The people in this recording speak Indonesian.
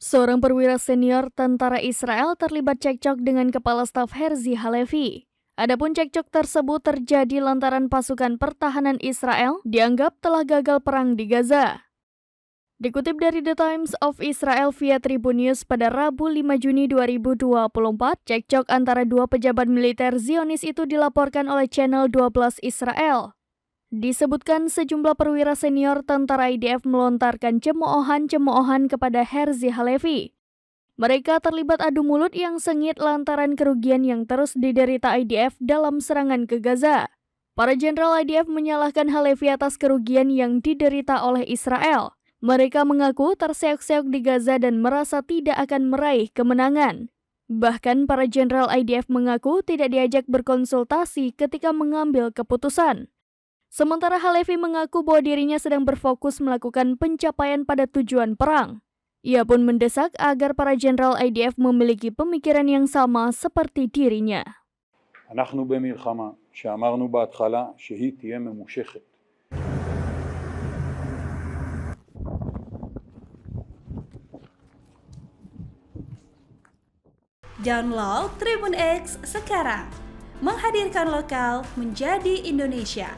Seorang perwira senior tentara Israel terlibat cekcok dengan Kepala Staf Herzi Halevi. Adapun cekcok tersebut terjadi lantaran pasukan pertahanan Israel dianggap telah gagal perang di Gaza. Dikutip dari The Times of Israel via Tribun News pada Rabu 5 Juni 2024, cekcok antara dua pejabat militer Zionis itu dilaporkan oleh Channel 12 Israel. Disebutkan sejumlah perwira senior tentara IDF melontarkan cemoohan-cemoohan kepada Herzi Halevi. Mereka terlibat adu mulut yang sengit lantaran kerugian yang terus diderita IDF dalam serangan ke Gaza. Para jenderal IDF menyalahkan Halevi atas kerugian yang diderita oleh Israel. Mereka mengaku terseok-seok di Gaza dan merasa tidak akan meraih kemenangan. Bahkan para jenderal IDF mengaku tidak diajak berkonsultasi ketika mengambil keputusan. Sementara Halevi mengaku bahwa dirinya sedang berfokus melakukan pencapaian pada tujuan perang. Ia pun mendesak agar para jenderal IDF memiliki pemikiran yang sama seperti dirinya. אנחנו במלחמה שאמרנו בהתחלה שהיא תהיה ממושכת. Download Tribun X sekarang, menghadirkan lokal menjadi Indonesia.